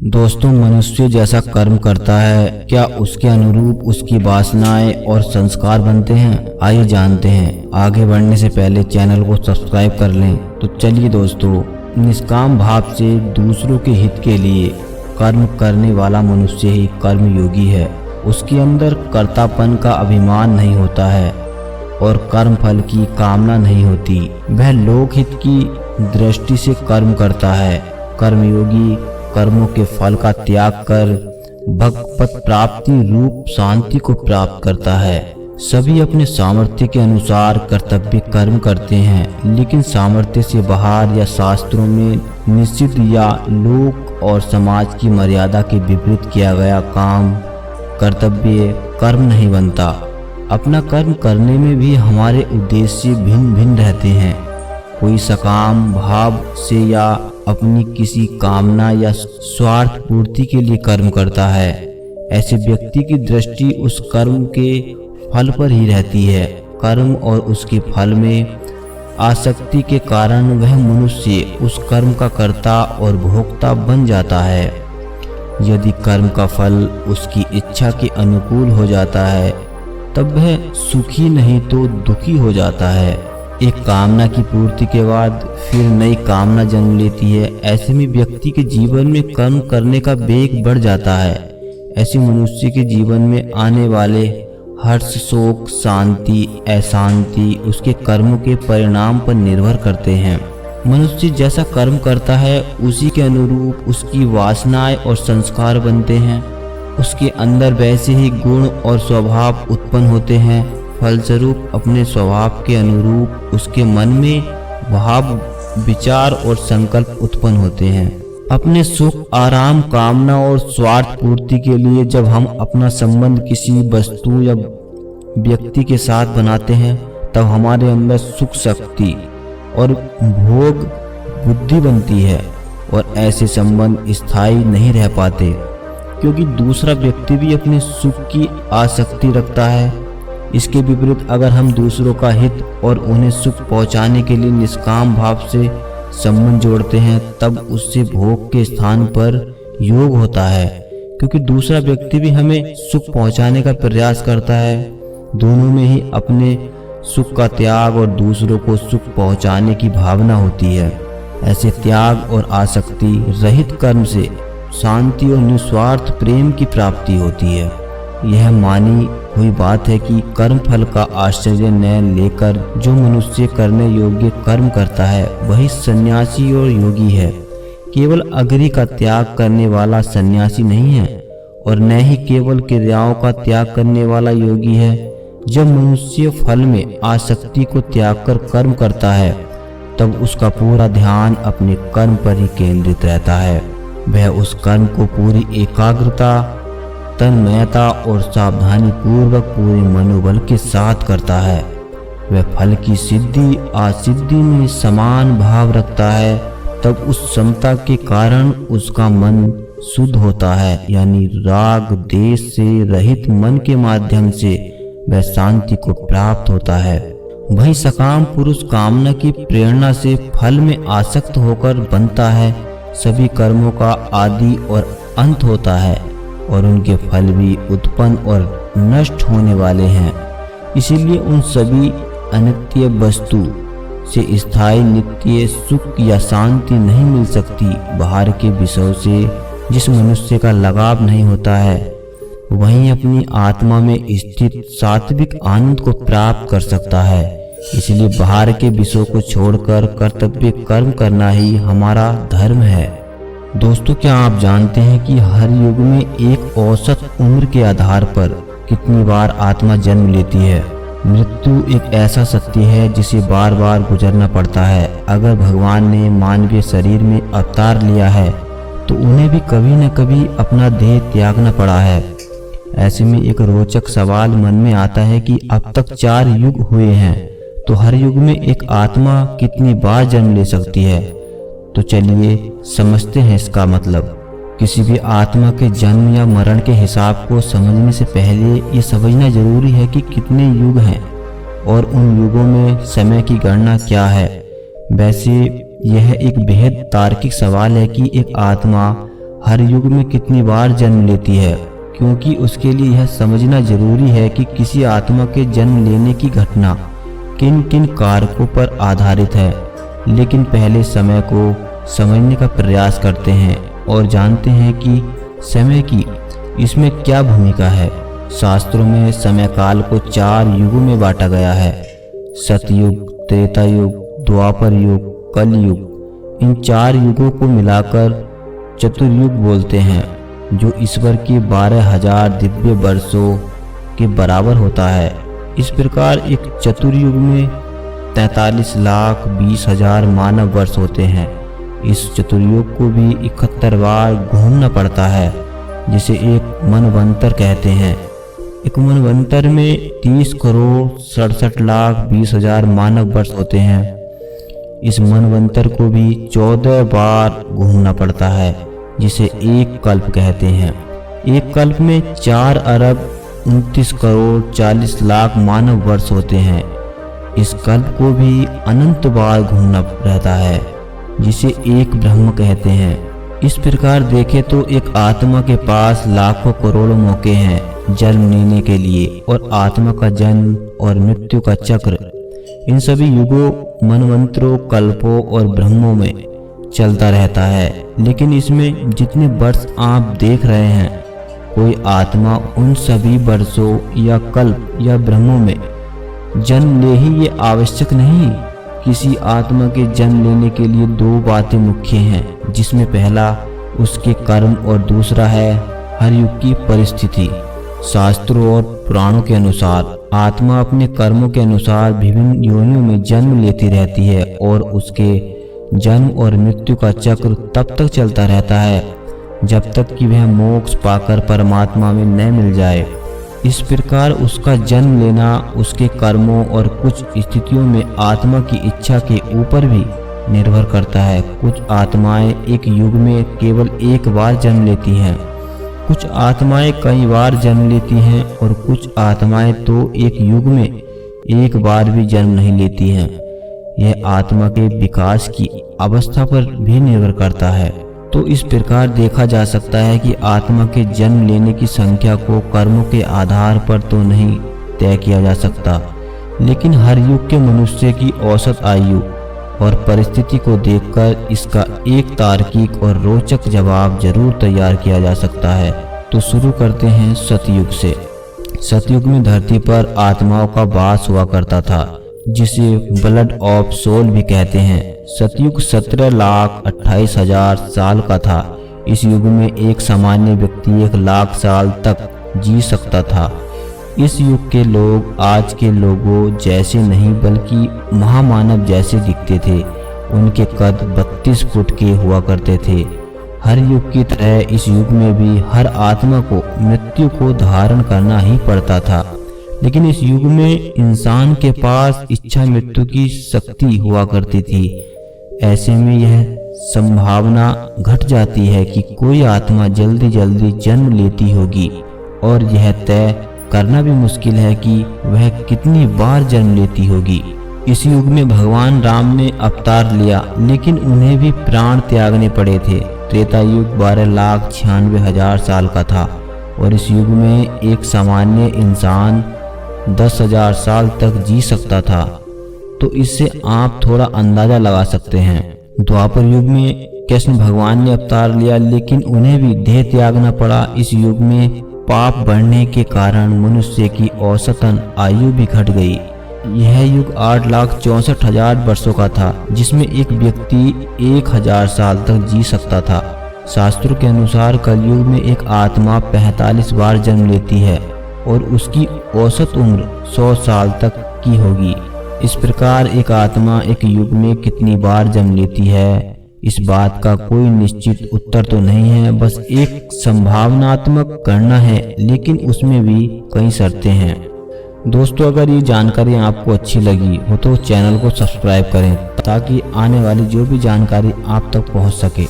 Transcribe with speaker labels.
Speaker 1: दोस्तों, मनुष्य जैसा कर्म करता है, क्या उसके अनुरूप उसकी वासनाएं और संस्कार बनते हैं? आइए जानते हैं। आगे बढ़ने से पहले चैनल को सब्सक्राइब कर लें। तो चलिए दोस्तों, निष्काम भाव से दूसरों के हित के लिए कर्म करने वाला मनुष्य ही कर्मयोगी है। उसके अंदर कर्तापन का अभिमान नहीं होता है और कर्म फल की कामना नहीं होती। वह लोकहित की दृष्टि से कर्म करता है। कर्मयोगी कर्मों के फल का त्याग कर भगवत प्राप्ति रूप शांति को प्राप्त करता है। सभी अपने सामर्थ्य के अनुसार कर्तव्य कर्म करते हैं, लेकिन सामर्थ्य से बाहर या शास्त्रों में निश्चित या लोक और समाज की मर्यादा के विपरीत किया गया काम कर्तव्य कर्म नहीं बनता। अपना कर्म करने में भी हमारे उद्देश्य भिन्न भिन्न रहते हैं। कोई सकाम भाव से या अपनी किसी कामना या स्वार्थ पूर्ति के लिए कर्म करता है। ऐसे व्यक्ति की दृष्टि उस कर्म के फल पर ही रहती है। कर्म और उसके फल में आसक्ति के कारण वह मनुष्य उस कर्म का कर्ता और भोक्ता बन जाता है। यदि कर्म का फल उसकी इच्छा के अनुकूल हो जाता है, तब वह सुखी नहीं तो दुखी हो जाता है। एक कामना की पूर्ति के बाद फिर नई कामना जन्म लेती है। ऐसे में व्यक्ति के जीवन में कर्म करने का वेग बढ़ जाता है। ऐसे मनुष्य के जीवन में आने वाले हर्ष, शोक, शांति, अशांति उसके कर्मों के परिणाम पर निर्भर करते हैं। मनुष्य जैसा कर्म करता है, उसी के अनुरूप उसकी वासनाएं और संस्कार बनते हैं। उसके अंदर वैसे ही गुण और स्वभाव उत्पन्न होते हैं। फलस्वरूप अपने स्वभाव के अनुरूप उसके मन में भाव, विचार और संकल्प उत्पन्न होते हैं। अपने सुख, आराम, कामना और स्वार्थ पूर्ति के लिए जब हम अपना संबंध किसी वस्तु या व्यक्ति के साथ बनाते हैं, तब हमारे अंदर सुख शक्ति और भोग बुद्धि बनती है और ऐसे संबंध स्थायी नहीं रह पाते, क्योंकि दूसरा व्यक्ति भी अपने सुख की आसक्ति रखता है। इसके विपरीत अगर हम दूसरों का हित और उन्हें सुख पहुंचाने के लिए निष्काम भाव से संबंध जोड़ते हैं, तब उससे भोग के स्थान पर योग होता है, क्योंकि दूसरा व्यक्ति भी हमें सुख पहुंचाने का प्रयास करता है। दोनों में ही अपने सुख का त्याग और दूसरों को सुख पहुंचाने की भावना होती है। ऐसे त्याग और आसक्ति रहित कर्म से शांति और निस्वार्थ प्रेम की प्राप्ति होती है। यह मानी हुई बात है कि कर्म फल का आश्चर्य न लेकर जो मनुष्य करने योग्य कर्म करता है, वही सन्यासी और योगी है। केवल अग्नि का त्याग करने वाला सन्यासी नहीं है और न ही केवल क्रियाओं का त्याग करने वाला योगी है। जब मनुष्य फल में आसक्ति को त्याग कर कर्म करता है, तब उसका पूरा ध्यान अपने कर्म पर ही केंद्रित रहता है। वह उस कर्म को पूरी एकाग्रता, तन्मयता और सावधानी पूर्वक पूरे मनोबल के साथ करता है। वह फल की सिद्धि असिद्धि में समान भाव रखता है। तब उस समता के कारण उसका मन शुद्ध होता है, यानी राग देश से रहित मन के माध्यम से वह शांति को प्राप्त होता है। वही सकाम पुरुष कामना की प्रेरणा से फल में आसक्त होकर बनता है। सभी कर्मों का आदि और अंत होता है और उनके फल भी उत्पन्न और नष्ट होने वाले हैं। इसीलिए उन सभी अनित्य वस्तु से स्थायी नित्य सुख या शांति नहीं मिल सकती। बाहर के विषयों से जिस मनुष्य का लगाव नहीं होता है, वहीं अपनी आत्मा में स्थित सात्विक आनंद को प्राप्त कर सकता है। इसलिए बाहर के विषयों को छोड़कर कर्तव्य कर्म करना ही हमारा धर्म है। दोस्तों, क्या आप जानते हैं कि हर युग में एक औसत उम्र के आधार पर कितनी बार आत्मा जन्म लेती है? मृत्यु एक ऐसा सत्य है जिसे बार बार गुजरना पड़ता है। अगर भगवान ने मानवीय शरीर में अवतार लिया है, तो उन्हें भी कभी न कभी अपना देह त्यागना पड़ा है। ऐसे में एक रोचक सवाल मन में आता है कि अब तक 4 युग हुए हैं, तो हर युग में एक आत्मा कितनी बार जन्म ले सकती है? तो चलिए समझते हैं इसका मतलब। किसी भी आत्मा के जन्म या मरण के हिसाब को समझने से पहले ये समझना जरूरी है कि कितने युग हैं और उन युगों में समय की गणना क्या है। वैसे यह एक बेहद तार्किक सवाल है कि एक आत्मा हर युग में कितनी बार जन्म लेती है, क्योंकि उसके लिए यह समझना जरूरी है कि किसी आत्मा के जन्म लेने की घटना किन किन कारकों पर आधारित है। लेकिन पहले समय को समझने का प्रयास करते हैं और जानते हैं कि समय की इसमें क्या भूमिका है। शास्त्रों में समय काल को 4 युगों में बांटा गया है: सतयुग, त्रेता युग, द्वापर युग, कलयुग। इन 4 युगों को मिलाकर चतुर्युग बोलते हैं, जो ईश्वर के 12,000 दिव्य वर्षों के बराबर होता है। इस प्रकार एक चतुर्युग में 43,20,000 मानव वर्ष होते हैं। इस चतुर्युग को भी 71 बार घूमना पड़ता है, जिसे एक मनवंतर कहते हैं। एक मनवंतर में 30,67,20,000 मानव वर्ष होते हैं। इस मनवंतर को भी 14 बार घूमना पड़ता है, जिसे एक कल्प कहते हैं। एक कल्प में 4,29,40,00,000 मानव वर्ष होते हैं। इस कल्प को भी अनंत बार घूमना रहता है, जिसे एक ब्रह्म कहते हैं। इस प्रकार देखें तो एक आत्मा के पास लाखों करोड़ों मौके हैं जन्म लेने के लिए, और आत्मा का जन्म और मृत्यु का चक्र इन सभी युगों, मनवंतरों, कल्पों और ब्रह्मों में चलता रहता है। लेकिन इसमें जितने वर्ष आप देख रहे हैं, कोई आत्मा उन सभी वर्षों या कल्प या ब्रह्मों में जन्म ले ही ये आवश्यक नहीं। किसी आत्मा के जन्म लेने के लिए 2 बातें मुख्य हैं, जिसमें पहला उसके कर्म और दूसरा है हर युग की परिस्थिति। शास्त्रों और पुराणों के अनुसार आत्मा अपने कर्मों के अनुसार विभिन्न योनियों में जन्म लेती रहती है, और उसके जन्म और मृत्यु का चक्र तब तक चलता रहता है जब तक कि वह मोक्ष पाकर परमात्मा में न मिल जाए। इस प्रकार उसका जन्म लेना उसके कर्मों और कुछ स्थितियों में आत्मा की इच्छा के ऊपर भी निर्भर करता है। कुछ आत्माएं एक युग में केवल एक बार जन्म लेती हैं, कुछ आत्माएं कई बार जन्म लेती हैं, और कुछ आत्माएं तो एक युग में एक बार भी जन्म नहीं लेती हैं। यह आत्मा के विकास की अवस्था पर भी निर्भर करता है। तो इस प्रकार देखा जा सकता है कि आत्मा के जन्म लेने की संख्या को कर्मों के आधार पर तो नहीं तय किया जा सकता, लेकिन हर युग के मनुष्य की औसत आयु और परिस्थिति को देखकर इसका एक तार्किक और रोचक जवाब जरूर तैयार किया जा सकता है। तो शुरू करते हैं सतयुग से। सतयुग में धरती पर आत्माओं का वास हुआ करता था, जिसे ब्लड ऑफ सोल भी कहते हैं। सतयुग 17,28,000 साल का था। इस युग में एक सामान्य व्यक्ति 1,00,000 साल तक जी सकता था। इस युग के लोग आज के लोगों जैसे नहीं बल्कि महामानव जैसे दिखते थे। उनके कद 32 फुट के हुआ करते थे। हर युग की तरह इस युग में भी हर आत्मा को मृत्यु को धारण करना ही पड़ता था, लेकिन इस युग में इंसान के पास इच्छा मृत्यु की शक्ति हुआ करती थी। ऐसे में यह संभावना घट जाती है कि कोई आत्मा जल्दी जल्दी जन्म लेती होगी, और यह तय करना भी मुश्किल है कि वह कितनी बार जन्म लेती होगी। इस युग में भगवान राम ने अवतार लिया, लेकिन उन्हें भी प्राण त्यागने पड़े थे। त्रेता युग 12,96,000 साल का था, और इस युग में एक सामान्य इंसान 10,000 साल तक जी सकता था। तो इससे आप थोड़ा अंदाजा लगा सकते हैं। द्वापर युग में कृष्ण भगवान ने अवतार लिया, लेकिन उन्हें भी देह त्यागना पड़ा। इस युग में पाप बढ़ने के कारण मनुष्य की औसतन आयु भी घट गई। यह युग 8,64,000 वर्षों का था, जिसमें एक व्यक्ति 1,000 साल तक जी सकता था। शास्त्रों के अनुसार कलयुग में एक आत्मा 45 बार जन्म लेती है, और उसकी औसत उम्र 100 साल तक की होगी। इस प्रकार एक आत्मा एक युग में कितनी बार जन्म लेती है, इस बात का कोई निश्चित उत्तर तो नहीं है, बस एक संभावनात्मक गणना है, लेकिन उसमें भी कई शर्तें हैं। दोस्तों, अगर ये जानकारी आपको अच्छी लगी हो तो चैनल को सब्सक्राइब करें, ताकि आने वाली जो भी जानकारी आप तक पहुंच सके।